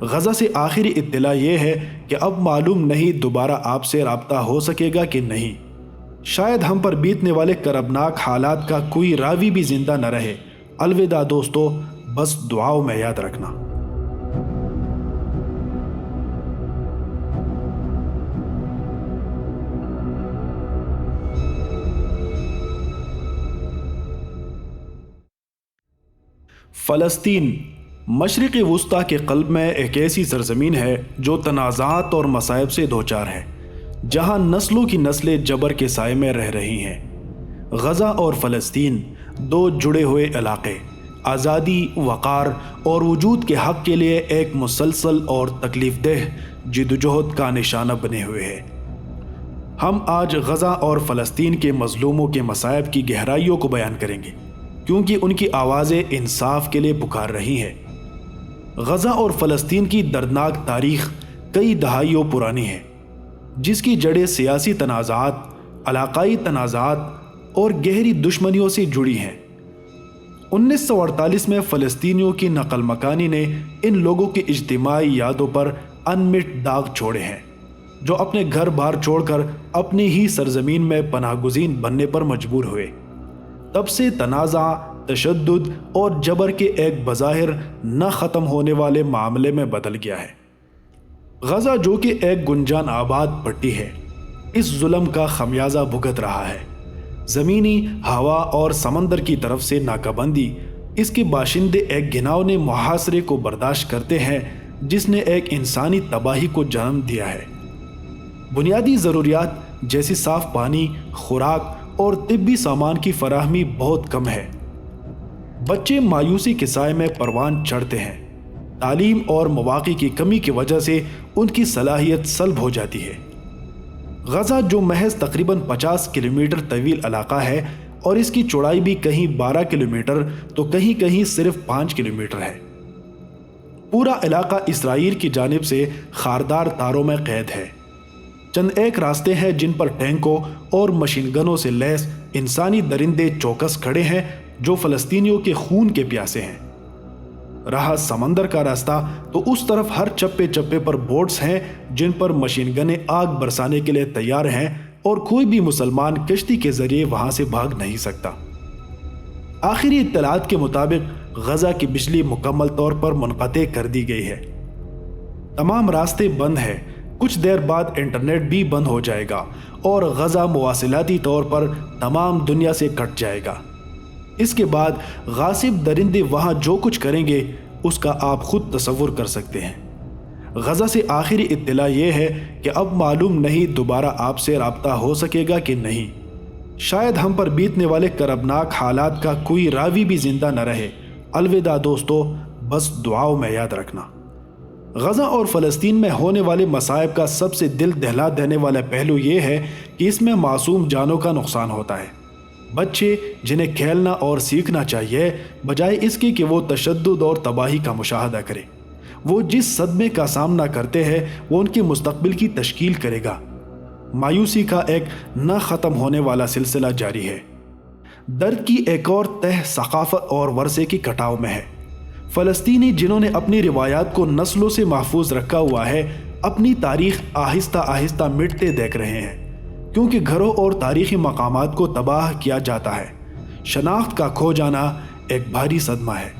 غزہ سے آخری اطلاع یہ ہے کہ اب معلوم نہیں دوبارہ آپ سے رابطہ ہو سکے گا کہ نہیں۔ شاید ہم پر بیتنے والے کربناک حالات کا کوئی راوی بھی زندہ نہ رہے۔ الوداع دوستو، بس دعاؤں میں یاد رکھنا۔ فلسطین مشرق وسطیٰ کے قلب میں ایک ایسی سرزمین ہے جو تنازعات اور مصائب سے دوچار ہے، جہاں نسلوں کی نسلیں جبر کے سائے میں رہ رہی ہیں۔ غزہ اور فلسطین دو جڑے ہوئے علاقے، آزادی، وقار اور وجود کے حق کے لیے ایک مسلسل اور تکلیف دہ جدوجہد کا نشانہ بنے ہوئے ہیں۔ ہم آج غزہ اور فلسطین کے مظلوموں کے مصائب کی گہرائیوں کو بیان کریں گے، کیونکہ ان کی آوازیں انصاف کے لیے پکار رہی ہیں۔ غزہ اور فلسطین کی دردناک تاریخ کئی دہائیوں پرانی ہے، جس کی جڑیں سیاسی تنازعات، علاقائی تنازعات اور گہری دشمنیوں سے جڑی ہیں۔ 1948 میں فلسطینیوں کی نقل مکانی نے ان لوگوں کی اجتماعی یادوں پر انمٹ داغ چھوڑے ہیں، جو اپنے گھر بار چھوڑ کر اپنی ہی سرزمین میں پناہ گزین بننے پر مجبور ہوئے۔ تب سے تنازع، تشدد اور جبر کے ایک بظاہر نہ ختم ہونے والے معاملے میں بدل گیا ہے۔ غزہ جو کہ ایک گنجان آباد پٹی ہے، اس ظلم کا خمیازہ بھگت رہا ہے۔ زمینی، ہوا اور سمندر کی طرف سے ناکہ بندی، اس کے باشندے ایک گھناؤنے محاصرے کو برداشت کرتے ہیں جس نے ایک انسانی تباہی کو جنم دیا ہے۔ بنیادی ضروریات جیسے صاف پانی، خوراک اور طبی سامان کی فراہمی بہت کم ہے۔ بچے مایوسی کے سائے میں پروان چڑھتے ہیں۔ تعلیم اور مواقع کی کمی کی وجہ سے ان کی صلاحیت سلب ہو جاتی ہے۔ غزہ جو محض تقریباً 50 کلومیٹر طویل علاقہ ہے اور اس کی چوڑائی بھی کہیں 12 کلومیٹر تو کہیں کہیں صرف 5 کلومیٹر ہے۔ پورا علاقہ اسرائیل کی جانب سے خاردار تاروں میں قید ہے۔ چند ایک راستے ہیں جن پر ٹینکوں اور مشین گنوں سے لیس انسانی درندے چوکس کھڑے ہیں جو فلسطینیوں کے خون کے پیاسے ہیں۔ رہا سمندر کا راستہ تو اس طرف ہر چپے چپے پر بوٹس ہیں جن پر مشین گنیں آگ برسانے کے لیے تیار ہیں، اور کوئی بھی مسلمان کشتی کے ذریعے وہاں سے بھاگ نہیں سکتا۔ آخری اطلاعات کے مطابق غزہ کی بجلی مکمل طور پر منقطع کر دی گئی ہے۔ تمام راستے بند ہیں۔ کچھ دیر بعد انٹرنیٹ بھی بند ہو جائے گا اور غزہ مواصلاتی طور پر تمام دنیا سے کٹ جائے گا۔ اس کے بعد غاصب درندے وہاں جو کچھ کریں گے اس کا آپ خود تصور کر سکتے ہیں۔ غزہ سے آخری اطلاع یہ ہے کہ اب معلوم نہیں دوبارہ آپ سے رابطہ ہو سکے گا کہ نہیں۔ شاید ہم پر بیتنے والے کربناک حالات کا کوئی راوی بھی زندہ نہ رہے۔ الوداع دوستو، بس دعاؤں میں یاد رکھنا۔ غزہ اور فلسطین میں ہونے والے مصائب کا سب سے دل دہلا دینے والا پہلو یہ ہے کہ اس میں معصوم جانوں کا نقصان ہوتا ہے۔ بچے جنہیں کھیلنا اور سیکھنا چاہیے، بجائے اس کے کہ وہ تشدد اور تباہی کا مشاہدہ کریں۔ وہ جس صدمے کا سامنا کرتے ہیں وہ ان کے مستقبل کی تشکیل کرے گا۔ مایوسی کا ایک نہ ختم ہونے والا سلسلہ جاری ہے۔ درد کی ایک اور تہ ثقافت اور ورثے کی کٹاؤ میں ہے۔ فلسطینی جنہوں نے اپنی روایات کو نسلوں سے محفوظ رکھا ہوا ہے، اپنی تاریخ آہستہ آہستہ مٹتے دیکھ رہے ہیں، کیونکہ گھروں اور تاریخی مقامات کو تباہ کیا جاتا ہے۔ شناخت کا کھو جانا ایک بھاری صدمہ ہے۔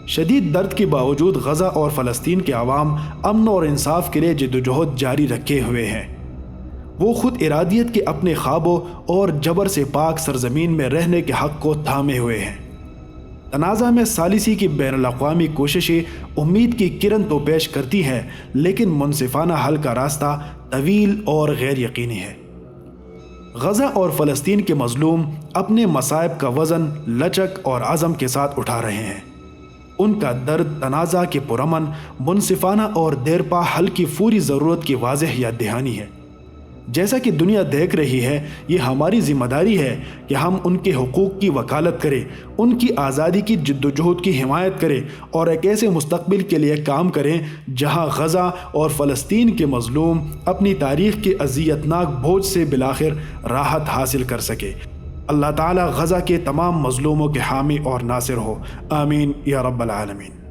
شدید درد کے باوجود غزہ اور فلسطین کے عوام امن اور انصاف کے لیے جدوجہد جاری رکھے ہوئے ہیں۔ وہ خود ارادیت کے اپنے خوابوں اور جبر سے پاک سرزمین میں رہنے کے حق کو تھامے ہوئے ہیں۔ تنازع میں ثالثی کی بین الاقوامی کوششیں امید کی کرن تو پیش کرتی ہیں، لیکن منصفانہ حل کا راستہ طویل اور غیر یقینی ہے۔ غزہ اور فلسطین کے مظلوم اپنے مصائب کا وزن لچک اور عزم کے ساتھ اٹھا رہے ہیں۔ ان کا درد تنازع کے پرامن، منصفانہ اور دیرپا حل کی فوری ضرورت کی واضح یاد دہانی ہے۔ جیسا کہ دنیا دیکھ رہی ہے، یہ ہماری ذمہ داری ہے کہ ہم ان کے حقوق کی وکالت کریں، ان کی آزادی کی جدوجہد کی حمایت کریں اور ایک ایسے مستقبل کے لیے کام کریں جہاں غزہ اور فلسطین کے مظلوم اپنی تاریخ کے اذیتناک بوجھ سے بالآخر راحت حاصل کر سکے۔ اللہ تعالیٰ غزہ کے تمام مظلوموں کے حامی اور ناصر ہو، آمین یا رب العالمین۔